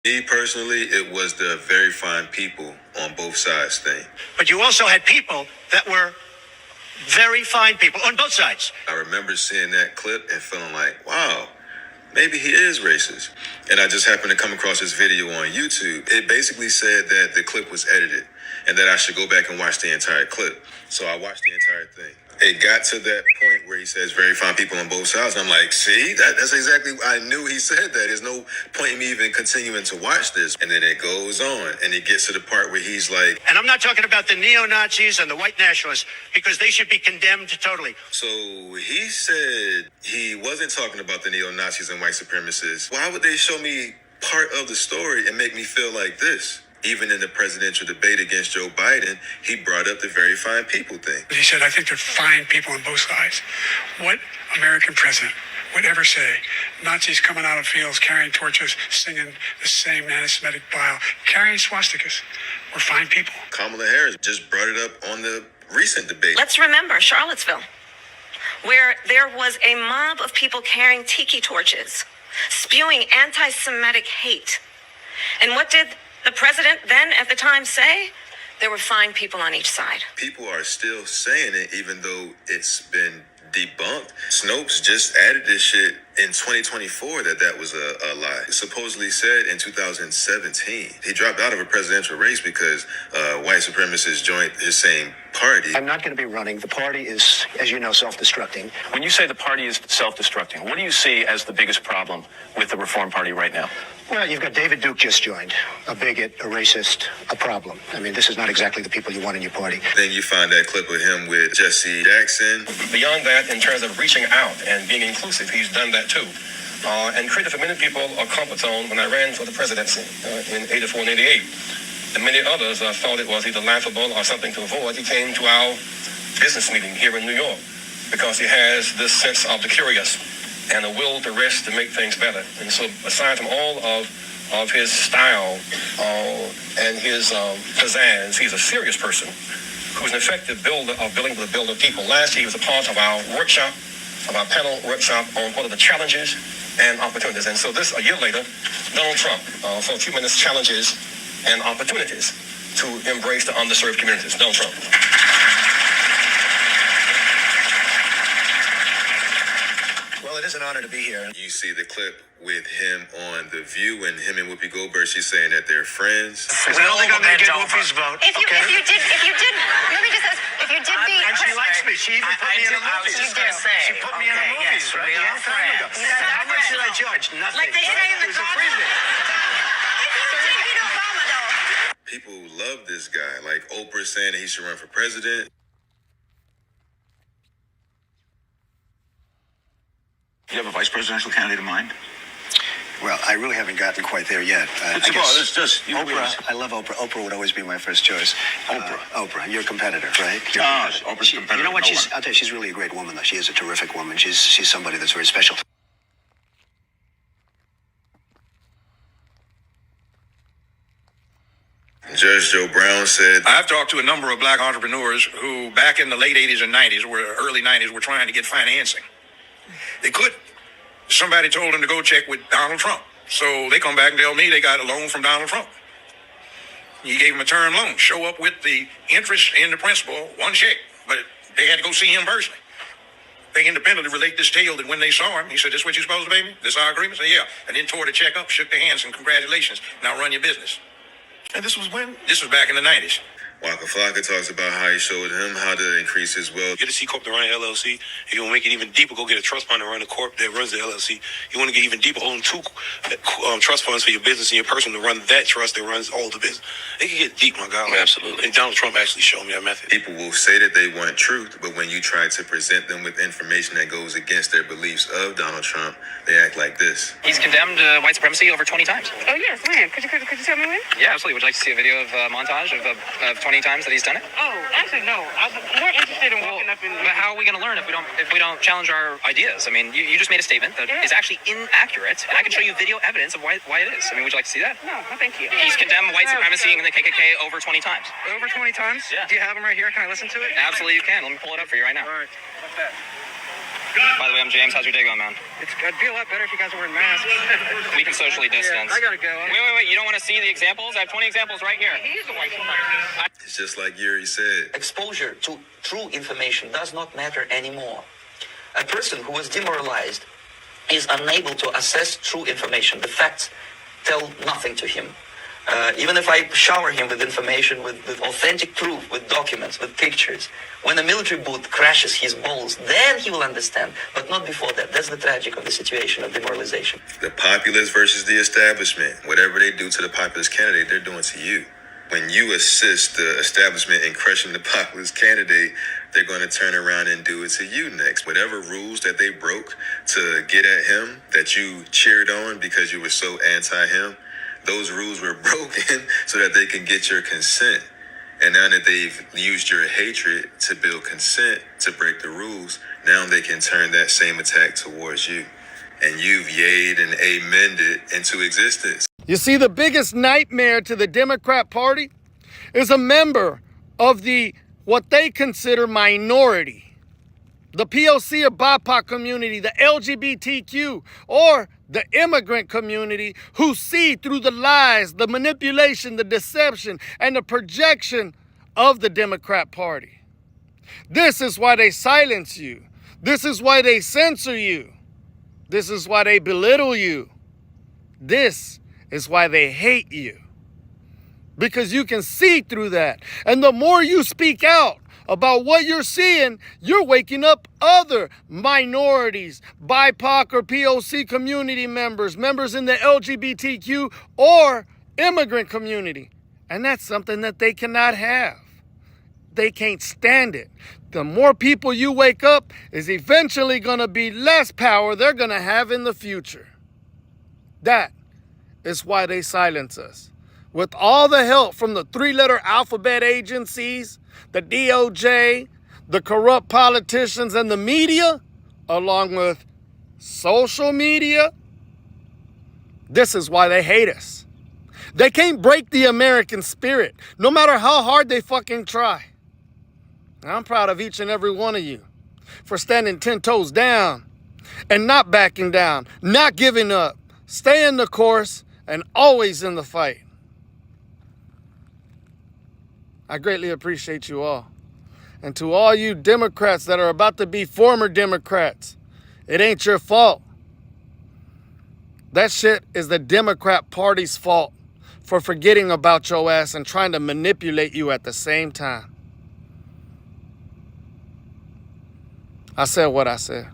Me personally, it was the very fine people on both sides thing. But you also had people that were very fine people on both sides. I remember seeing that clip and feeling like, wow, maybe he is racist. And I just happened to come across this video on YouTube. It basically said that the clip was edited and that I should go back and watch the entire clip. So I watched the entire thing. It got to that point where he says very fine people on both sides. And I'm like, see, that's exactly, I knew he said that. There's no point in me even continuing to watch this. And then it goes on and it gets to the part where he's like, and I'm not talking about the neo-Nazis and the white nationalists, because they should be condemned totally. So he said he wasn't talking about the neo-Nazis and white supremacists. Why would they show me part of the story and make me feel like this? Even in the presidential debate against Joe Biden, he brought up the very fine people thing. He said, I think they're fine people on both sides. What American president would ever say, Nazis coming out of fields, carrying torches, singing the same anti-Semitic bile, carrying swastikas, were fine people? Kamala Harris just brought it up on the recent debate. Let's remember Charlottesville, where there was a mob of people carrying tiki torches, spewing anti-Semitic hate. And what did the president then at the time say? There were fine people on each side. People are still saying it even though it's been debunked. Snopes just added this shit in 2024 that was a lie. It supposedly said in 2017 he dropped out of a presidential race because white supremacists joined his same party. I'm not going to be running. The party is, as you know, self-destructing. When you say the party is self-destructing, what do you see as the biggest problem with the Reform Party right now? Well, you've got David Duke just joined, a bigot, a racist, a problem. I mean, this is not exactly the people you want in your party. Then you find that clip of him with Jesse Jackson. Beyond that, in terms of reaching out and being inclusive, he's done that too. And created for many people a comfort zone when I ran for the presidency in 84 and 88. And many others thought it was either laughable or something to avoid. He came to our business meeting here in New York because he has this sense of the curious and a will to risk to make things better. And so aside from all of his style and his pizzazz, he's a serious person who's an effective builder of people. Last year he was a part of our workshop, of our panel workshop on what are the challenges and opportunities. And so a year later, Donald Trump, for a few minutes, challenges and opportunities to embrace the underserved communities. Donald Trump. Well, it is an honor to be here. You see the clip with him on The View and him and Whoopi Goldberg. She's saying that they're friends. I don't think I'm going to get Whoopi's vote. If you did, let me just ask, if you did be... And she likes me. She even put me in a movie. She put me in a movie, right? A long time ago. How much did I judge? Nothing. Like they say in the comments. People love this guy. Like Oprah saying that he should run for president. Do you have a vice presidential candidate in mind? Well, I really haven't gotten quite there yet. It's just Oprah. I love Oprah. Oprah would always be my first choice. Oprah, your competitor, right? Oprah's competitor. You know what? No I'll tell you, she's really a great woman, though. She is a terrific woman. She's somebody that's very special. Judge Joe Brown said, I've talked to a number of black entrepreneurs who back in the late 80s and 90s, early 90s, were trying to get financing. They couldn't. Somebody told them to go check with Donald Trump. So they come back and tell me they got a loan from Donald Trump. He gave them a term loan. Show up with the interest and the principal, one check. But they had to go see him personally. They independently relate this tale that when they saw him, he said, this what you're supposed to pay me? This our agreement? I said, yeah. And then tore the check up, shook their hands, and congratulations. Now run your business. And this was when? This was back in the 90s. Waka Flocka talks about how he showed him how to increase his wealth. Get a C Corp to run an LLC. If you want to make it even deeper, go get a trust fund to run the corp that runs the LLC. You want to get even deeper, own two trust funds for your business and your person to run that trust that runs all the business. It can get deep, my God. Absolutely. And Donald Trump actually showed me that method. People will say that they want truth, but when you try to present them with information that goes against their beliefs of Donald Trump, they act like this. He's condemned white supremacy over 20 times. Oh, yes, when? Could you tell me when? Yeah, absolutely. Would you like to see a video of montage of 20 times that he's done it? Oh, actually, no. I'm more interested in walking up in... But how are we going to learn if we don't challenge our ideas? I mean, you just made a statement that is actually inaccurate, and I can show you video evidence of why it is. I mean, would you like to see that? No, thank you. He's condemned white supremacy and the KKK over 20 times. Over 20 times? Yeah. Do you have them right here? Can I listen to it? Absolutely, you can. Let me pull it up for you right now. All right. What's that? By the way, I'm James. How's your day going, man? It'd be a lot better if you guys were wearing masks. We can socially distance. I gotta go. Wait. You don't want to see the examples? I have 20 examples right here. He's a white supremacist. It's just like Yuri said. Exposure to true information does not matter anymore. A person who is demoralized is unable to assess true information. The facts tell nothing to him. Even if I shower him with information, with authentic proof, with documents, with pictures, when a military boot crashes his balls, then he will understand, but not before that. That's the tragic of the situation of demoralization. The populace versus the establishment. Whatever they do to the populist candidate, they're doing to you. When you assist the establishment in crushing the populist candidate, they're going to turn around and do it to you next. Whatever rules that they broke to get at him, that you cheered on because you were so anti-him, those rules were broken so that they can get your consent. And now that they've used your hatred to build consent to break the rules, now they can turn that same attack towards you. And you've yayed and amened it into existence. You see, the biggest nightmare to the Democrat Party is a member of the what they consider minority, the POC or BIPOC community, the LGBTQ, or the immigrant community, who see through the lies, the manipulation, the deception, and the projection of the Democrat Party. This is why they silence you. This is why they censor you. This is why they belittle you. This is why they hate you. Because you can see through that. And the more you speak out about what you're seeing, you're waking up other minorities, BIPOC or POC community members, members in the LGBTQ or immigrant community. And that's something that they cannot have. They can't stand it. The more people you wake up is eventually going to be less power they're going to have in the future. That is why they silence us. With all the help from the three-letter alphabet agencies, the DOJ, the corrupt politicians, and the media, along with social media, this is why they hate us. They can't break the American spirit, no matter how hard they fucking try. And I'm proud of each and every one of you for standing 10 toes down and not backing down, not giving up, staying the course, and always in the fight. I greatly appreciate you all. And to all you Democrats that are about to be former Democrats, it ain't your fault. That shit is the Democrat Party's fault for forgetting about your ass and trying to manipulate you at the same time. I said what I said.